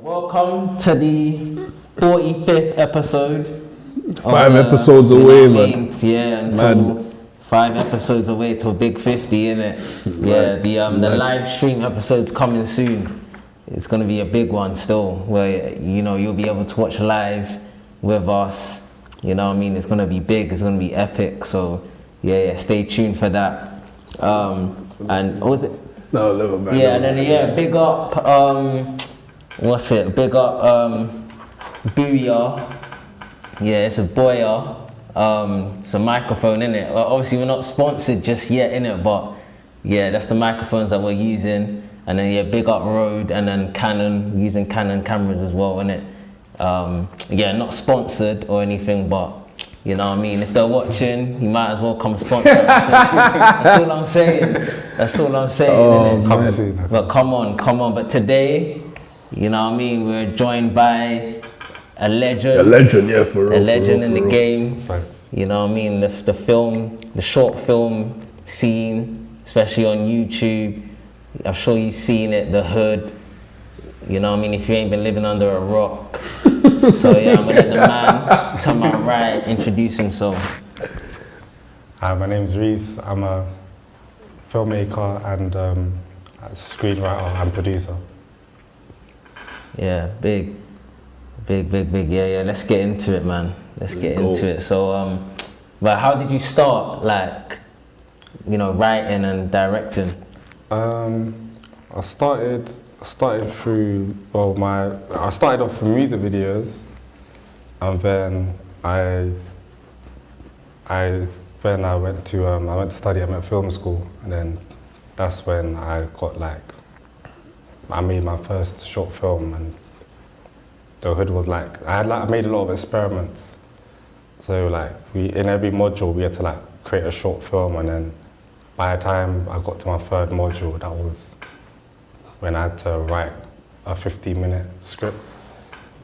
Welcome to the 45th episode. 5 episodes away, man. Yeah, until 5 episodes away to a big 50, innit? Yeah, the live stream episode's coming soon. It's gonna be a big one still, where you'll be able to watch live with us. You know what I mean? It's gonna be big. It's gonna be epic. So yeah, stay tuned for that. And what was it? No, never mind. Yeah, and then big up. Big up. Booyah. Yeah, it's a Boya. It's a microphone, innit? Well, obviously, we're not sponsored just yet, innit? But yeah, that's the microphones that we're using. And then big up Rode, and then Canon, using Canon cameras as well, innit? Not sponsored or anything, but you know what I mean? If they're watching, you might as well come sponsor us. That's all I'm saying. That's all I'm saying, innit? But come on. But today, you know what I mean? We're joined by a legend. A legend, yeah, for real. A legend in the game. Thanks. You know what I mean? The short film scene, especially on YouTube. I'm sure you've seen it, The Hood. You know what I mean? If you ain't been living under a rock. So yeah, I'm gonna let the man to my right introduce himself. Hi, my name's REECE. I'm a filmmaker and a screenwriter and producer. Yeah, big. Yeah. Let's get into it, man. Let's get into it. So, but how did you start, writing and directing? I started through I started off with music videos, and then I went to study at film school, and then that's when I made my first short film, and The Hood was I made a lot of experiments. So in every module we had to create a short film, and then by the time I got to my third module, that was when I had to write a 15-minute script.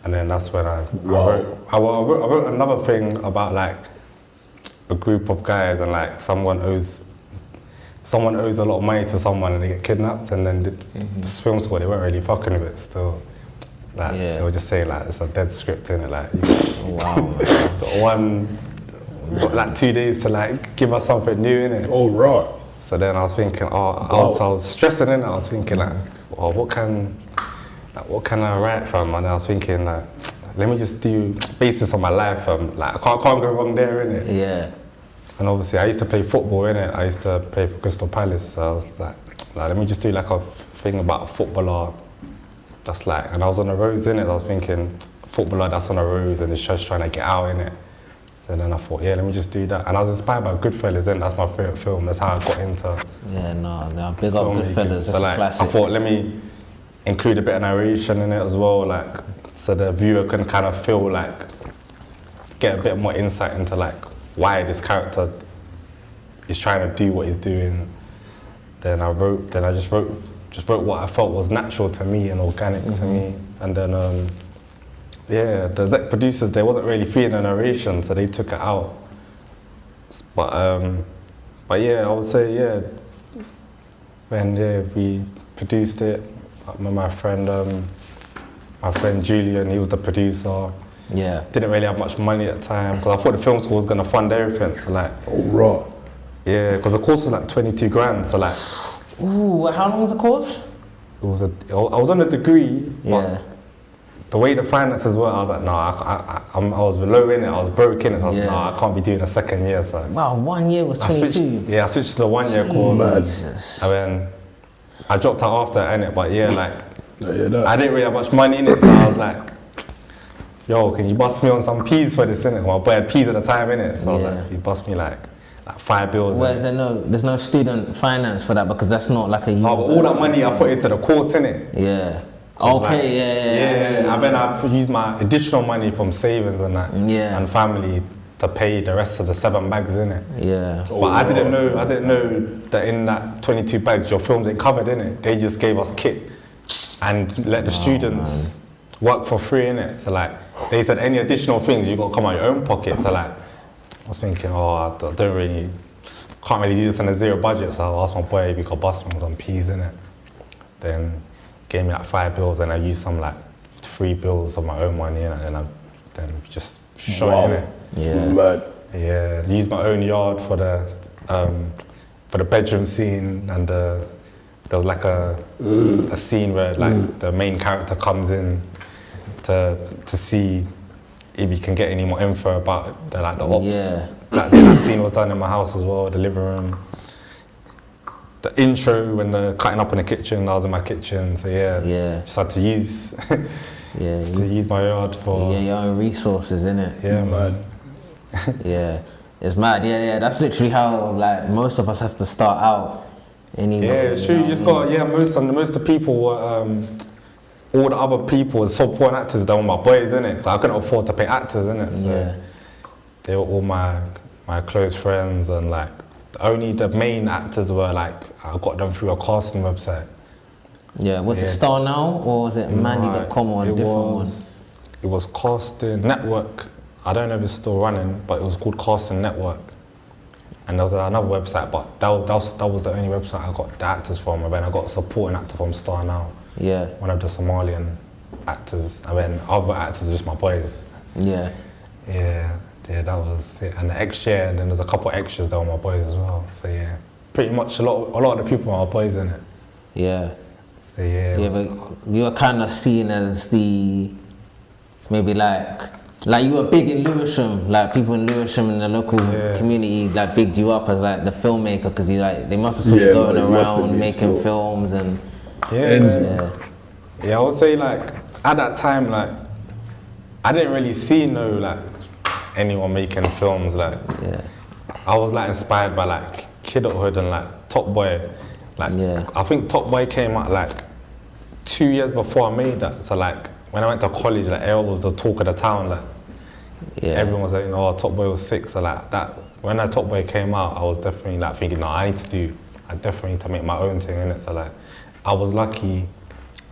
And then that's when I wrote another thing about a group of guys, and someone owes a lot of money to someone and they get kidnapped, and then the film school, they weren't really fucking with it still. They were just saying it's a dead script, innit? One 2 days to give us something new, innit? Oh, right. So then I was thinking, I was stressing in it. I was thinking what can I write from? And I was thinking let me just do basis on my life. I can't go wrong there, innit? Yeah. And obviously I used to play football, innit? I used to play for Crystal Palace. So I was let me just do a thing about a footballer. That's and I was on the roads, innit? I was thinking, footballer that's on the roads and is just trying to get out, innit? So then I thought, let me just do that. And I was inspired by Goodfellas, and that's my favourite film. That's how I got into big up Goodfellas, that's a classic. I thought, let me include a bit of narration in it as well, so the viewer can kind of feel get a bit more insight into why this character is trying to do what he's doing. Then I just wrote what I felt was natural to me and organic to me. And then the exec producers, they wasn't really feeling the narration, so they took it out. But I would say when we produced it, my friend Julian, he was the producer. Yeah. Didn't really have much money at the time because I thought the film school was gonna fund everything. So oh, right. Yeah, because the course was 22 grand. So ooh, how long was the course? I was on a degree. Yeah. The way the finances were, I was no, I was low in it, I was broke in it. I was no, I can't be doing a second year. So wow, 1 year was 22. I switched to the 1 year course. Jesus. And then I dropped out after in it, but I didn't really have much money in it, so I was yo, can you bust me on some peas for this, innit? My boy had peas at the time, innit? So I was he bust me 5 bills. Well, there's no student finance for that because that's not a university. Oh, but all that money I put into the course, innit? Yeah. So okay, yeah. And then I used my additional money from savings and that, and family to pay the rest of the 7 bags, innit? Yeah. But I didn't know that in that 22 bags your films ain't covered, innit? They just gave us kit and let the students work for free, innit? So they said any additional things you got to come out of your own pocket. So I was thinking, I can't really do this on a zero budget. So I asked my boy if he could bust me some peas, innit? Then gave me 5 bills, and I used some 3 bills of my own money, and I then just shot in it. Yeah. Mad. Yeah, used my own yard for the bedroom scene, and there was like a scene where like the main character comes in to see if you can get any more info about the ops. Yeah. That scene was done in my house as well, the living room. The intro when they're cutting up in the kitchen, I was in my kitchen, so yeah. Just had to use use my yard for your own resources, innit? Yeah, man. Yeah, it's mad. Yeah, that's literally how like most of us have to start out. Anyway, yeah, it's true. You just got most of the people were all the other people, support actors, they were my boys, innit? I couldn't afford to pay actors, innit? So they were all my close friends, and like only the main actors were like I got them through a casting website. Yeah, so was it Star Now or was it Mandy.com or a different one? It was Casting Network. I don't know if it's still running, but it was called Casting Network. And there was another website, but that was the only website I got the actors from. And then I got a supporting actor from Star Now. Yeah. One of the Somalian actors. And then other actors were just my boys. Yeah. Yeah, that was it. And the extra, and then there's a couple of extras that were my boys as well. So yeah, pretty much a lot of the people were my boys in it. Yeah. So yeah. Yeah, but you were kind of seen as the, maybe like you were big in Lewisham, like people in Lewisham in the local community like bigged you up as like the filmmaker, because you like they must have saw you going around making films and yeah, I would say like at that time like I didn't really see like anyone making films like I was like inspired by like Kidulthood and like Top Boy. Like I think Top Boy came out like 2 years before I made that. So like when I went to college, like Errol was the talk of the town. Like everyone was like, oh, Top Boy was sick. So like that when that Top Boy came out, I was definitely like thinking, no, I definitely need to make my own thing in it. So like I was lucky,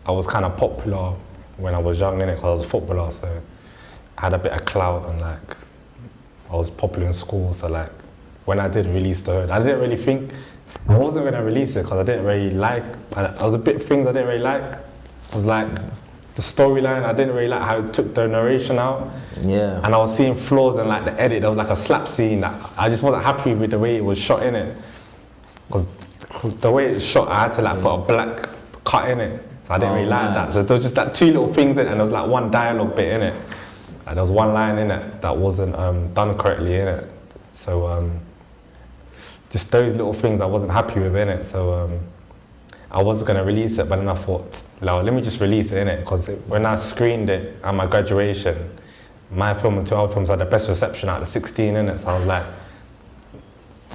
I was kind of popular when I was young in it because I was a footballer. So I had a bit of clout and like I was popular in school. So like when I did release the Hood, I didn't really think I wasn't going to release it because I didn't really like, I was a bit things I didn't really like. I was like, the storyline, I didn't really like how it took the narration out. Yeah. And I was seeing flaws in like the edit. There was like a slap scene that I just wasn't happy with the way it was shot in it. Because the way it was shot, I had to like put a black cut in it. So I didn't really like that. So there was just like 2 little things in it, and there was like one dialogue bit in it. Like there was one line in it that wasn't done correctly in it. So just those little things I wasn't happy with in it. So I was gonna release it, but then I thought, no, let me just release it in it, because when I screened it at my graduation, my film and 2 other films had the best reception out of the 16 in it. So I was like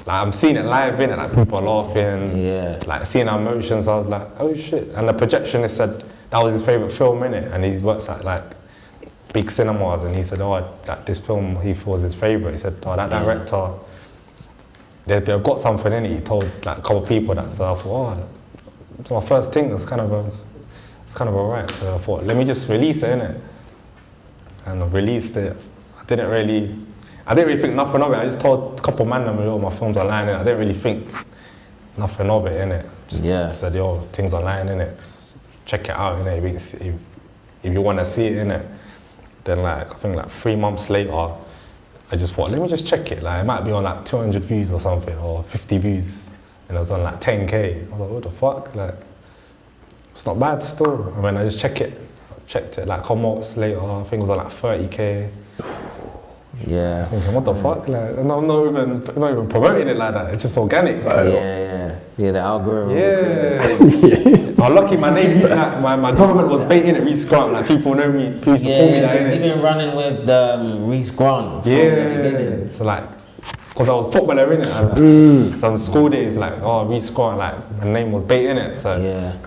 I'm seeing it live in it, like people are laughing, like seeing our emotions. I was like, oh shit! And the projectionist said that was his favorite film in it, and he works at like big cinemas, and he said, oh, that this film he feels his favorite. He said, oh, that director, they've got something in it. He told like a couple of people that. So I thought, oh, it's my first thing. It's kind of alright. So I thought, let me just release it in it, and I released it. I didn't really think nothing of it. I just told a couple of men that my films are lying in it. I didn't really think nothing of it in it. Just said, yo, things are lying in it. Check it out in it. If you want to see it in it. Then like I think like 3 months later, I just thought, let me just check it. Like it might be on like 200 views or something, or 50 views, and it was on like 10K. I was like, what the fuck? Like it's not bad still. And when I just checked it like a couple months later, I think it was on like 30K. Yeah. I was thinking, what the fuck? Like, I'm not even promoting it like that. It's just organic. Like, yeah, the algorithm. I'm lucky my name, like, my government was baiting it, REECE Grant. Like people know me, people call me that. You've been running with the REECE Grant from the beginning. So like, because I was footballer in it, and like, some school days like, oh, REECE Grant, like my name was baiting it. So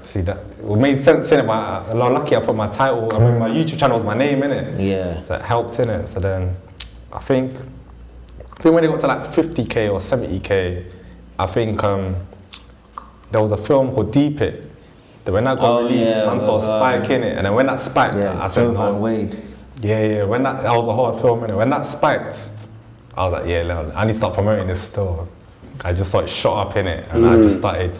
see that it made sense in it. But I'm lucky I put my title. I mean, my YouTube channel was my name in it. Yeah. So it helped in it. So then. I think when it got to like 50K or 70K, I think there was a film called Deep It. That when that got released, I saw Spike in it, and then when that spiked, I said, no. Wade. When that was a hard film in it. When that spiked, I was like, I need to start promoting this still. I just saw it shot up in it, and I just started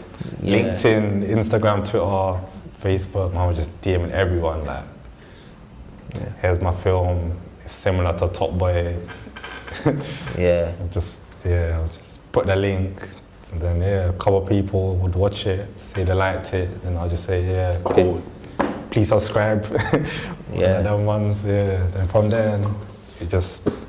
LinkedIn, Instagram, Twitter, Facebook. I was just DMing everyone like. here's my film. It's similar to Top Boy. Yeah. I'll just put the link, and then a couple of people would watch it, say they liked it, and I'll just say, yeah, cool. Please subscribe. Yeah. And then ones, then from there, it just.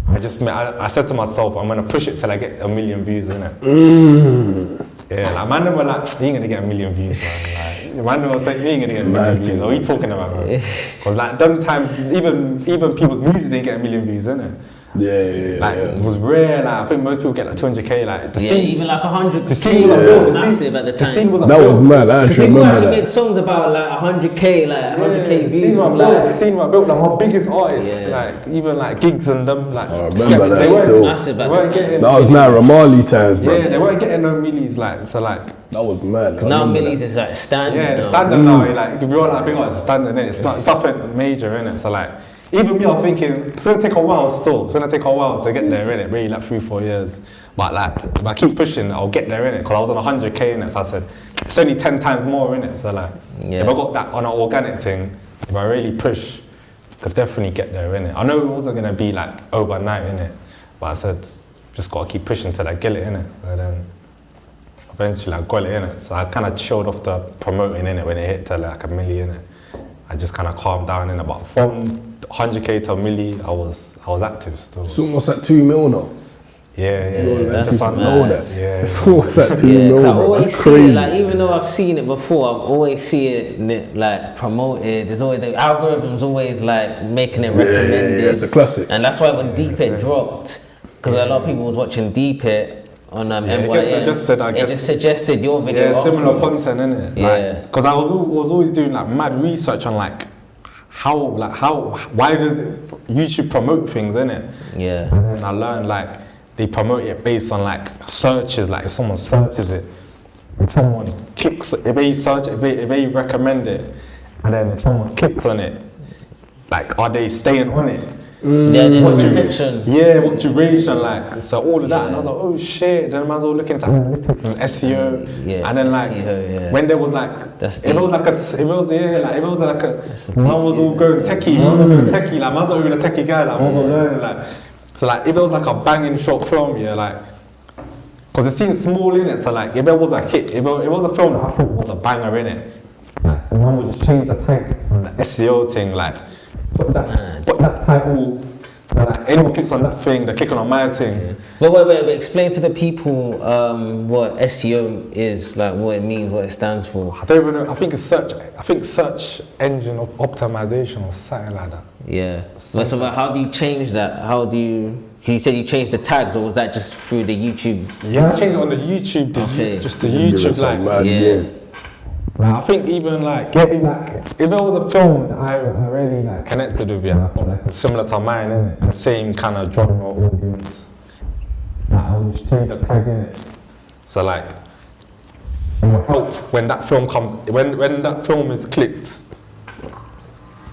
I said to myself, I'm gonna push it till I get 1 million views, innit? Yeah, like man, never like, you ain't gonna get 1 million views, man. Like, man never said, you ain't gonna get 1 million views. What are you talking about, man? Because like, them times, even people's music didn't get 1 million views, innit? Yeah. Like, it was rare, like, I think most people get like 200k, like, the scene, even like 100k. the scene wasn't built, massive at the time. That was mad, I actually People remember actually that. made songs about like 100k, like 100k the views. scene Was the scene were built, like, my biggest artists, Yeah. like, even like gigs and them, like, I remember that they weren't, still. massive they at weren't the time. getting, That was now Ramali times, bro. yeah, they weren't getting no millies, like, so like, That was mad. Because now millies is like standard. yeah, the now. standard now, like, if you're like big artist, standard, innit? It's nothing major, innit? So like, even me, I'm thinking, it's gonna take a while still. It's gonna take a while to get there, innit? Really, like 3-4 years. But like, if I keep pushing, I'll get there, innit? Because I was on 100k, innit? So I said, it's only 10 times more, innit? So like, if I got that on an organic thing, if I really push, I could definitely get there, innit? I know it wasn't gonna be like overnight, innit? But I said, just gotta keep pushing till I get it, innit? And then eventually I got it, innit? So I kind of chilled off the promoting, innit? When it hit to like 1 million, innit? I just kind of calmed down, innit? But from 100k to 1 million, I was active still. It's almost at 2 mil now. Yeah. that's just mad. know that. Yeah. It's almost at 2 Yeah, mil, because I bro. always That's see crazy. it, like, even though I've seen it before, I always see it like promoted. There's always the algorithm's always like making it recommended. Yeah, it's a classic. And that's why when Deep It dropped, because a lot of people was watching Deep It on it NYN, gets suggested, I it guess. just suggested your video. Yeah, similar afterwards. content, innit? Yeah. Because I was always doing like mad research on like why does YouTube promote things, innit? Yeah. And I learned like they promote it based on like searches, like if someone searches it, if someone clicks, if they search, if they recommend it, and then if someone clicks on it, like are they staying on it? Yeah, the What retention. what duration, like, so all of that, and I was like, oh shit, then I might as well look into analytics and SEO, Yeah, and then like, SEO, yeah. when there was like, That's if it was like That's a big man was all business going though. techie, man was going techie, like, man's not even a techie guy, like, man's not learning, like, so like, if it was like a banging short film, yeah, like, because it seems small in it, so like, if it was a hit, if it was a film that I thought was a banger in it, like, the man would just change the tag from the SEO thing, like, put that title, so like, anyone clicks on that thing, they're clicking on my thing. Wait, explain to the people what SEO is, like what it means, what it stands for. I don't even know, I think search engine optimization or something like that. Yeah. So how do you change that? You said you changed the tags, or was that just through the YouTube? Yeah, I changed it on the YouTube, Okay. just the YouTube, like, mad yeah. game. I think even like getting like, if it was a film that I really like connected with, yeah, I thought like similar to mine, innit? The same kind of genre audience. Like, I would just change the tag in it. So like, it will help when that film comes, when that film is clicked,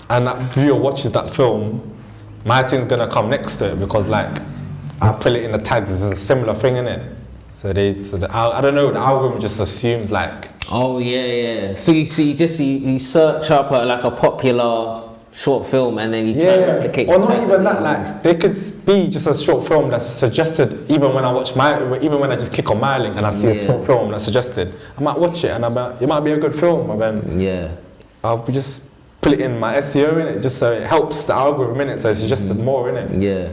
and that viewer watches that film, my thing's gonna come next to it because like I put it in the tags. It's a similar thing, innit? So I don't know. The algorithm just assumes like. Oh yeah. So you search up like a popular short film and then you try and replicate. Or the not tags even that that. they use. Like, they could be just a short film that's suggested. Even when I just click on my link and I see a short film that's suggested, I might watch it and it might be a good film. And then I'll just put it in my SEO in it, just so it helps the algorithm in it. So it's suggested more in it. Yeah.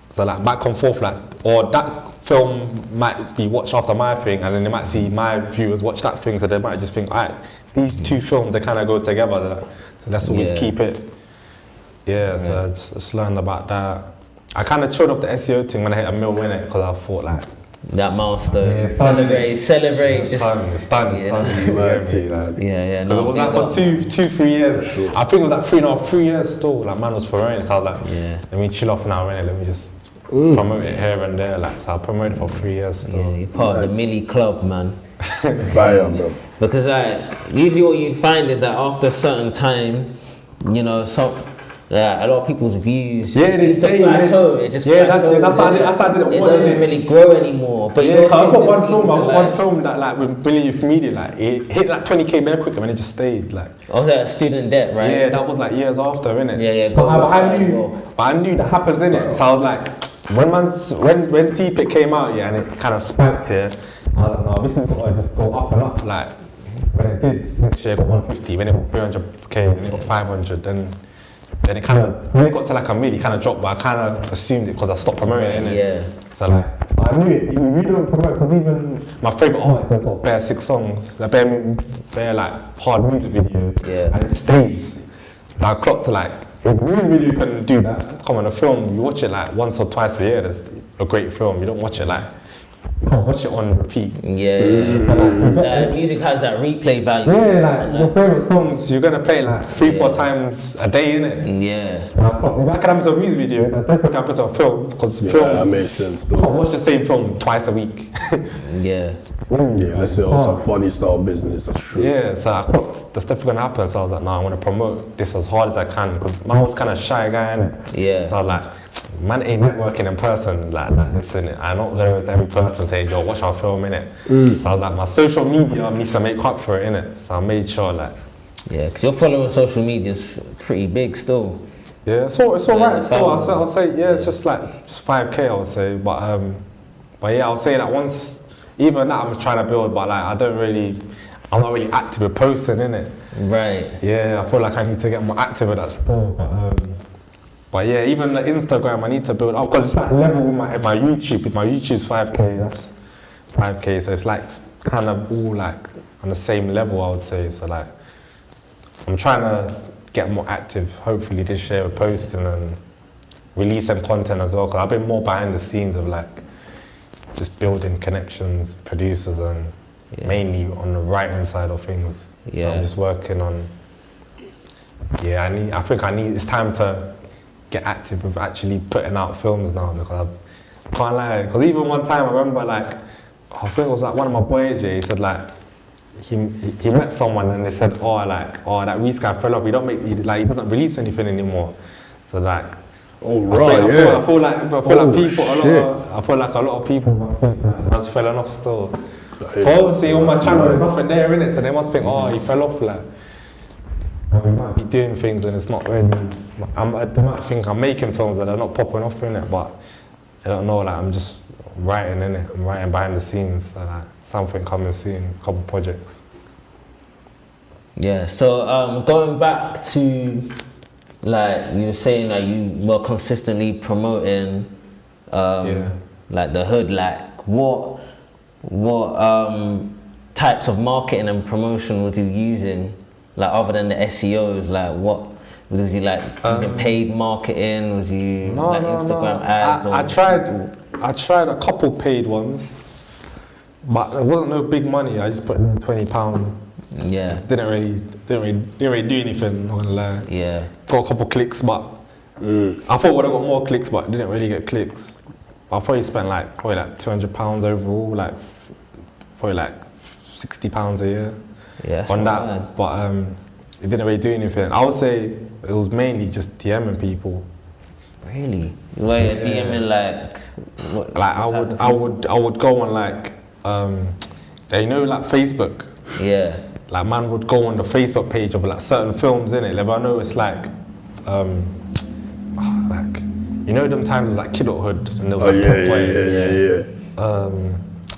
So like back and forth, like, or that film might be watched after my thing, and then they might see my viewers watch that thing, so they might just think, alright, these two films, they kind of go together. So let's always keep it. Yeah, so I just learned about that. I kind of chilled off the SEO thing when I hit 1 mil in it, because I thought like, that milestone. Yeah, Celebrate. It's done. It's done. Yeah. Because it was like for 2-3 years. I think it was like 3 years still. Like, man was promoting it, so I was like, let me chill off now, innit? Let me just promote it here and there. Like, so I promoted it for 3 years still. Yeah, you're part of the Millie Club, man. Fire, bro. Because like usually what you'd find is that after a certain time, you know, like, a lot of people's views Yeah, they seem to stay, plateau. It just Yeah, plateaus, that's how I innit? didn't It want doesn't it. really grow anymore. But Yeah, your 'cause thing I've got just one seems film. to, I've got like, one film that like with Billy Youth Media, like it hit like 20K very quick, and it just stayed like. I was at student debt, right? Yeah, that was like years after, innit? Yeah, But I go. knew that happens, innit? So I was like, when T-Pick came out, yeah, and it kind of spiked, yeah, I was like, no, this is gonna just go up and up, like. When it did, next year it got 150, when it got 300K, then it got 500, then it kind of, when it got to like a mid, it kind of dropped, but I kind of assumed it because I stopped promoting it, innit? Yeah. So like, I knew it, if you don't promote, because even my favourite artists, they've got bare 6 songs, they're like hard music videos, Yeah. and it stays. So I clocked to like, if a music video can do that, come on, a film, you watch it like once or twice a year, that's a great film, you don't watch it like, you can't watch it on repeat. Yeah. Music has that replay value. Yeah, like your favourite songs, you're gonna play like 3-4 times a day, innit? Yeah. So if I can happen to a music video, I definitely can happen to a film, because Yeah, film, that makes sense. you can't watch the same film twice a week. Yeah. Yeah, I see also funny style business. That's true. Yeah, so I thought that's definitely gonna happen. So I was like, no, I want to promote this as hard as I can, because man was kind of shy guy, innit? Yeah. So I was like, man ain't networking in person like this, innit? I'm not going to every person saying, yo, watch our film, innit? So I was like, my social media needs to make up for it, innit? So I made sure, like, Yeah, because your following on social media is pretty big still. yeah, it's all right. Still, thousands. I'll say, yeah, it's just like just 5K, I would say, but yeah, I'll say that once, even that I'm trying to build, but like I'm not really active with posting, innit? Right. Yeah, I feel like I need to get more active with that still. But yeah, even the Instagram, I need to build up, because it's like level with my YouTube. If my YouTube's 5K, that's 5K, so it's like kind of all like on the same level, I would say. So like, I'm trying to get more active, hopefully this year with posting and releasing content as well, because I've been more behind the scenes of like just building connections, producers, and mainly on the writing side of things. So Yeah. I'm just working on. Yeah, I think it's time to get active with actually putting out films now, because I can't lie. Because even one time I remember like, I think it was like one of my boys, yeah, he said like, he met someone and they said, that REECE guy fell off. He doesn't release anything anymore. So like, Oh right, yeah. I feel like a lot of people must think that man's fallen off still. Obviously on my channel there's nothing there, innit? So they must think, oh, he fell off, like, we might be doing things and it's not really. They might think I'm making films that are not popping off, innit? But I don't know, like, I'm just writing, innit? I'm writing behind the scenes, so like something coming soon, a couple projects. Yeah, so going back to, like, you were saying that you were consistently promoting like the hood, like what types of marketing and promotion was you using, like other than the SEOs, like what was you like using paid marketing, was you Instagram ads? I tried a couple paid ones, but it wasn't no big money. I just put in £20. Yeah. Didn't really do anything, not gonna lie. Yeah. Got a couple clicks, but I thought I would have got more clicks, but didn't really get clicks. I probably spent probably £200 overall, like probably like £60 a year on that. But it didn't really do anything. I would say it was mainly just DMing people. Really? Were you DMing like what? Like I would go on like like Facebook. Yeah. Like man would go on the Facebook page of like certain films, innit? Like I know it's like like, you know them times it was like Kidulthood and there was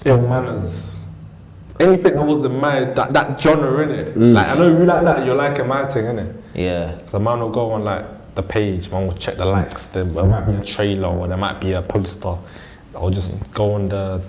Ill Manners. Anything that was that genre, innit? Like I know you like that, you're liking my thing, innit? Yeah. So man will go on like the page, man will check the likes, there might be a trailer or there might be a poster. I'll just go on the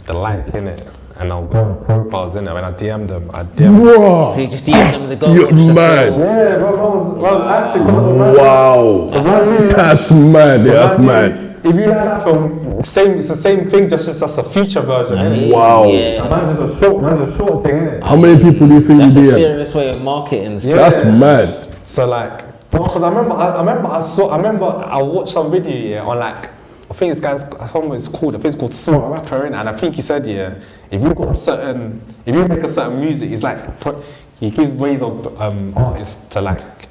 like, innit? And I'll go on profiles, innit? When I DM them, Bro, so you just DM them to go you're watch the mad. film? Yeah, bro, I was acting. Wow. That's mad, yeah, that's mad. If you like that film, it's the same thing, just a feature version, innit? Wow. Yeah. Man's a short thing, innit? How many people do you think That's you a DM? serious way of marketing stuff. That's mad. So like, because I remember I watched some video on like, I think this guy's, I don't know what it's called, I think it's called Smart Rapper, innit? And I think he said, if you make a certain music, it's like, he gives ways of artists to like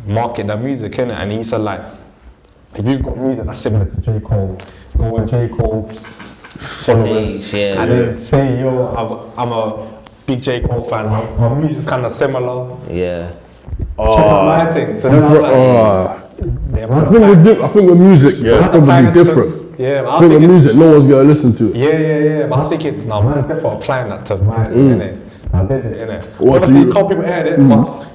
market their music, innit? And he said like, if you've got music that's similar to J. Cole, go on J. Cole's followers, yeah. and then say, yo, I'm a big J. Cole fan, my music's kind of similar. Yeah. Check out my thing. So then I was like, yeah, I think with music, yeah, it's probably different. Yeah, I think with music, no one's gonna listen to it. Yeah. But I think it, no, man, definitely applying that to my thing, innit? I did it, innit? What, so Obviously, you- can't people heard it, but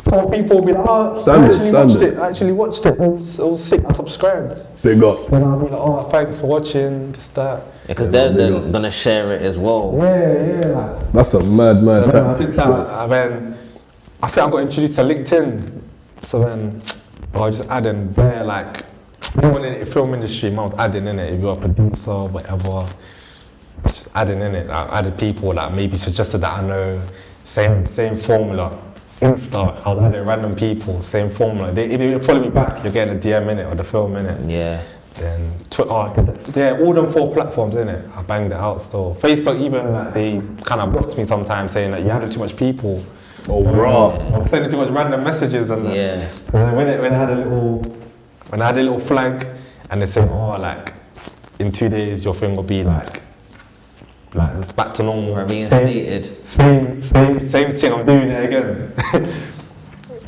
some people will be like, oh, I actually watched it, it was sick, I subscribed. Big up. Then I'll be like, oh, thanks for watching, this, that. Because they're gonna share it as well. Yeah, like. That's a mad So then I tactic. did that, and then I think I got introduced to LinkedIn. So then I was just adding there, like, anyone in the film industry, I was adding in it. If you're a producer, whatever, just adding in it. I added people that maybe suggested that I know, same formula. Insta, I was adding random people, same formula. If you follow me back, you're getting a DM in it or the film in it. Yeah. Then Twitter, yeah, all them 4 platforms in it. I banged it out still. Facebook even, like, they kind of blocked me sometimes, saying that you had too much people. Oh, bro. I was sending too much random messages and that. Yeah. And then when I had a little flag, and they said, oh, like, in 2 days your thing will be like back to normal. Reinstated. Same thing. I'm doing it again.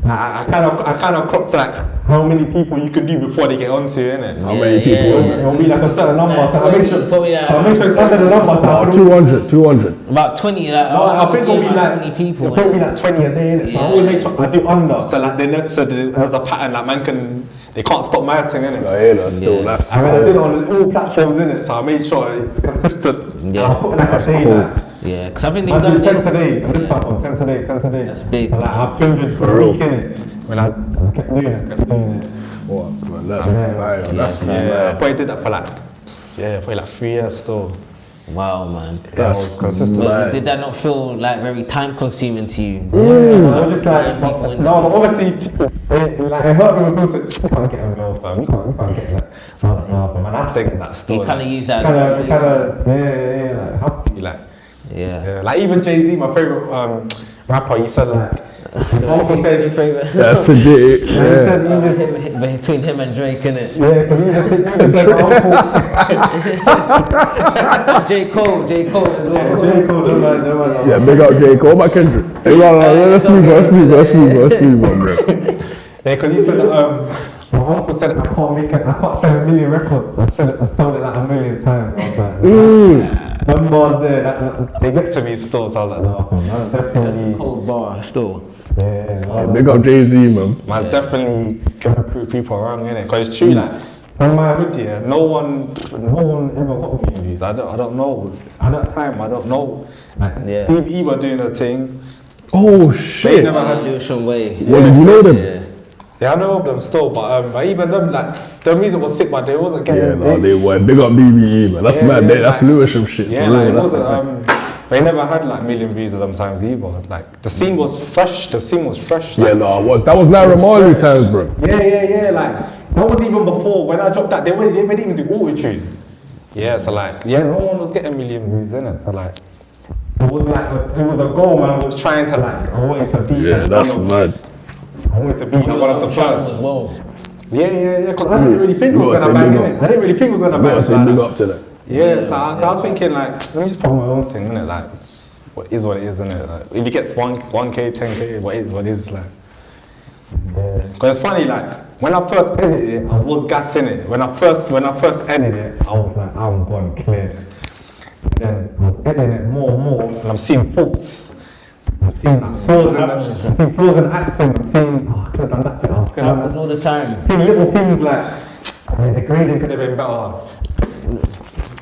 I kind of clocked like how many people you can do before they get onto you, innit? How many people? It'll be like a certain number, so I make sure it's under the number. So 200. About 20, like, I think it'll be like 20 people. It'll be like 20 a day, innit? So Yeah. I always make sure I do under, so like there's a pattern like they can't stop my thing, innit? I hear that still. Yeah. That's I mean, I did it on all platforms, innit? So I made sure it's consistent. Yeah. I put like a day, like, Yeah, because I think I they've do done 10 today, on this platform, 10 today. That's big. So like I have 200 for a week, innit? When I kept doing it. what? Man, that's fire. That's Yeah, I fire. probably did that for like, probably like 3 years still. Wow, man. Yeah, I was consistent. But did that not feel like very time consuming to you? I was just like, People in no, but obviously, like, it hurt me when people said, you can't get involved, fam. You can't get that. I was like, no, but man, I think that's still. You kind of use that as like, have to be like, yeah. like even Jay-Z, my favorite rapper, he said like, So who's your favorite? That's legit. he Yeah. said, Between him and Drake, innit? yeah, because he said, J. Cole as well. J. Cole, no one. Yeah, big up J. Cole. What about Kendrick? Hey, let's move on, bro. Yeah, because he said that, my uncle said I can't sell a million records. I sold it like a million times. I was like, them bars there, they get to me still, so I was like, no, man, definitely. Cold bar still. Yeah, Big up Jay-Z, man. man, definitely gonna prove people wrong, innit? Because it's true, like, when my hood, yeah, no one ever got me views. I don't know. At that time, I don't know. Like, Yeah. DB were doing a thing. Oh, They shit. never had. Lucian Way. What, did you know them? Yeah. Yeah, I know of them still, but even them, like, their music was sick, but they wasn't getting. Yeah, no, they were. Big up BBE, man. That's Yeah, mad. yeah, That's like- Lewisham shit. Yeah, for like, real, it that's the thing. wasn't. They never had like million views of them times either. Like the scene was fresh. The scene was fresh. Like, Yeah, no, that was Naira Marley times, bro. Yeah. Like that was even before when I dropped that. They didn't even do auto tune. Yeah, so like no one was getting million views in it. So like it was a goal, man. I was trying to like I wanted to be. Yeah, like, that's one of- mad. I wanted to be like, one of the As first. well. Yeah. Because I didn't really think it was You gotta gonna say bang big in it. I didn't really think it was gonna Gotta bang. say big up to that. Yeah, so I was thinking like, let me just put my own thing in it, like, what is what it is, innit? Like, if it gets 1K, 10K, what it is, like. Because it's funny, like, when I first edited it, I was gassing it. When I first edited it, I was like, I'm gone clear. Then I was editing it more and more, and I'm seeing faults. I'm seeing like flaws in acting. I'm seeing, I could have done that. I could have done Happens all the time. seeing little things like, the grading could have been better.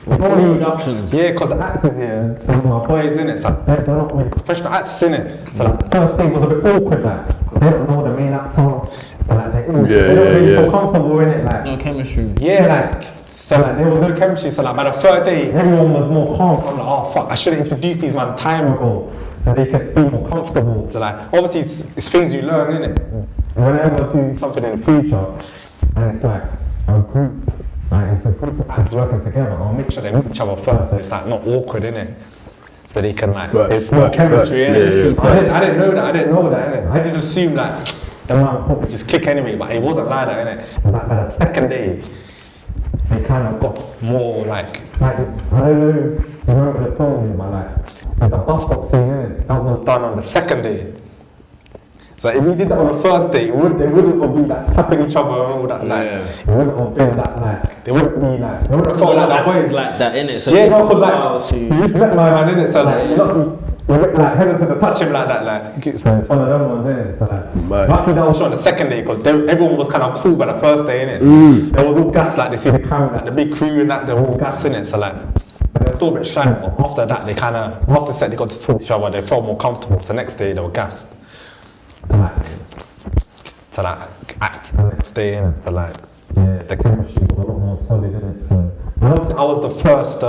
Productions. Yeah, because the actors here, some of my boys in it, so they're not really professional actors in it. So like, the first thing was a bit awkward, like, 'cause they don't know the main actor. So like, they don't really feel comfortable in it, like. No chemistry. Yeah, like, so like, there was no chemistry. So like, by the third day, everyone was more calm. I'm like, oh fuck, I should have introduced these man time ago, so they could be more comfortable. So like, obviously, it's things you learn, innit? Whenever I do something in the future, and it's like a group. Like, it's a group of actors working together. I'll make sure they meet each other first, so it's like not awkward, innit? So they can like, there's more chemistry, innit? Yeah, I didn't know that, innit? I just assumed like, the man would probably just click anyway, but it wasn't like that, innit? It was like by the second day, they kind of got more like I don't know, you remember the film, but like, there's a bus stop scene, innit? That was done on the second day. So if we did that on the first day, they wouldn't have been like tapping each other and all that, like, it wouldn't have been that, like, they wouldn't be like, they wouldn't have felt like that boys. Like that, innit? So yeah, no, because like, you met my man, innit? So like, you're like hesitant to touch him like that, like, so it's one of them ones, innit? So like, luckily that was shot on the second day, because everyone was kind of cool by the first day, innit? There was all gas, like, they see the camera, like, the big crew and that, they were all gas, innit? So like, they're still a bit shy, but after that, they kind of, after set, they got to talk to each other, they felt more comfortable, so the next day, they were gassed. To like act the next day, innit? So like, yeah, the chemistry was a lot more solid, innit? So I was the first,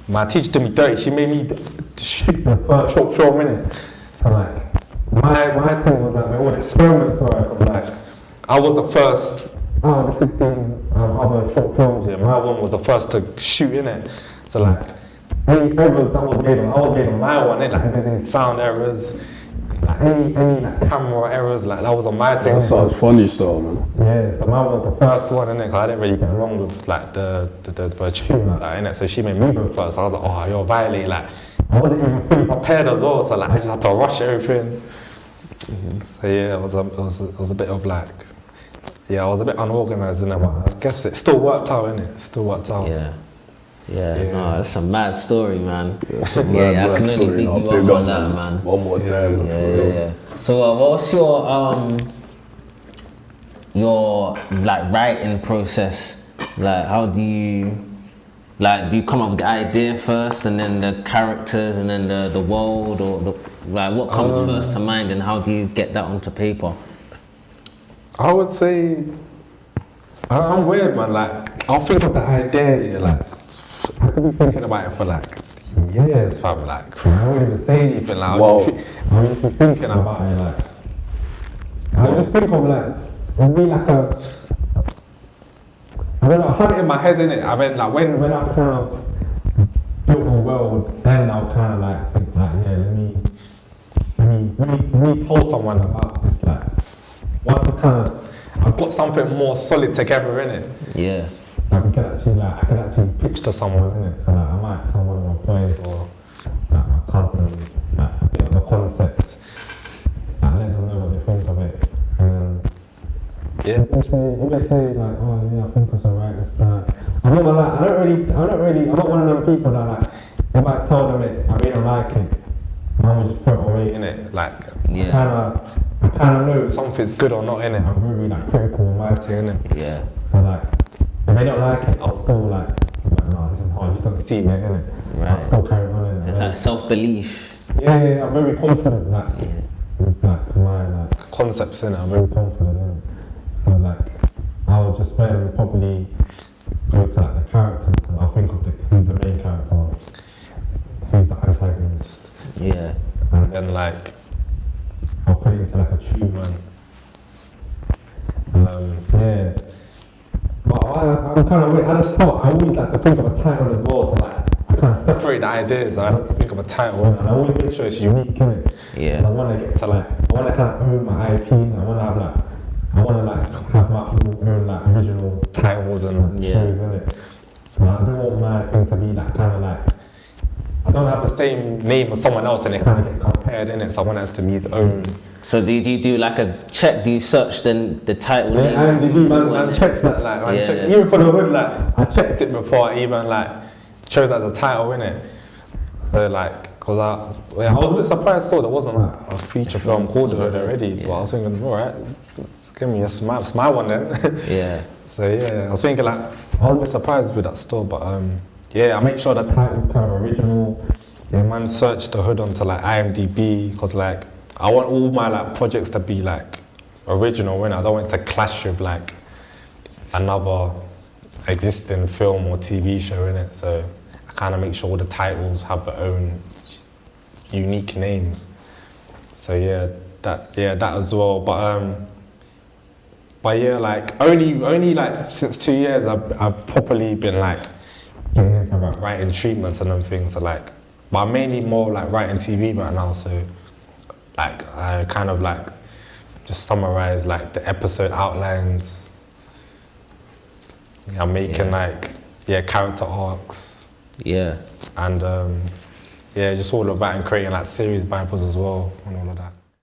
my teacher did me dirty, she made me shoot the first short film, innit? So like, my thing was like, all the experiments were, because like, I was the first, out of the 16 other short films here, my one was the first to shoot, innit? So like, any errors that was made on, I was made on my one, innit? Like, any sound errors, like any like camera errors, like that was on my thing. That sounds funny still, man. Yeah, so mine was the first one, innit? Cause I didn't really get along with like the tune, like that, innit? So she made me go first. So I was like, oh, you're violate, like I wasn't even fully prepared as well. So like I just had to rush everything. So yeah, it was a bit of like, yeah, I was a bit unorganized, innit? But I guess it still worked out, innit? It still worked out. Yeah, no, that's a mad story, man. Yeah, I can only big you up on that, man. One more time. Yeah. So, what's your like writing process? Like, how do you come up with the idea first, and then the characters, and then the world, or like what comes first to mind, and how do you get that onto paper? I would say, I'm weird, man. Like, I'll think of the idea, like, I could be thinking about it for like years, fam. Like, I won't even say anything. Like, I'll just be thinking about it. Like, I just think of like, it'll be like a, I don't know, I have it in my head, innit? I mean, like, when I kind of built a world, then I'll kind of like think like, yeah, let me tell someone about this. Like, once I've got something more solid together, innit? Yeah. Like, I can actually pitch to someone, innit? So like, I might tell one of my boys or like my cousin, like a bit of the concept, like let them know what they think of it. And yeah, if they say like, oh yeah, I think it's alright, it's I'm not like, I'm not one of them people that like, if I tell them it, I really don't like it, I will just throw it away, innit? Like, I kinda know if something's good or not, innit? I'm really like critical of my thing, innit? Yeah. So like, if they don't like it, I'll still like no, this is hard, you just don't see it, innit? Right. I'll still carry on, innit? It's like self-belief. Yeah, I'm very confident, like, with like my like concepts, innit? I'm very confident, innit? So like, I'll just then probably go to like the character, and I'll think of who's the main character, who's the antagonist. Yeah. And then like, I'll put it into like a tune, man. Yeah. But I'm kind of weird. At the start, I always like to think of a title as well. So like, I kind of separate the ideas. I have to think of a title, and I always make sure it's unique, innit? Yeah. I want to get to like, I want to kind of own my IP. I want to have like, have my own like original titles and shows, innit? So I don't want my thing to be like kind of like, I don't have the same name as someone else, and it kind of gets compared, innit? So I want it to be its own. So do you do like a check? Do you search then the title name? IMDb, man checks that, like, even for the hood, like, I checked it before I even like chose that as a title, innit? So like, cause I was a bit surprised, so there wasn't like a feature film called The Hood already, but I was thinking, alright, it's my one then. Yeah. So yeah, I was thinking like, I was a bit surprised with that store, but yeah, I make sure the title's kind of original. Yeah, man, search The Hood onto like IMDb, cause like, I want all my like projects to be like original, innit? I don't want it to clash with like another existing film or TV show, innit? So I kind of make sure all the titles have their own unique names. So yeah, that as well. But yeah, like only like since 2 years I've properly been like getting into like writing treatments and them things. So like, but I'm mainly more like writing TV right now. So like I kind of like just summarize like the episode outlines. Yeah, I'm making like character arcs. Yeah. And yeah, just all of that, and creating like series Bibles as well and all of that.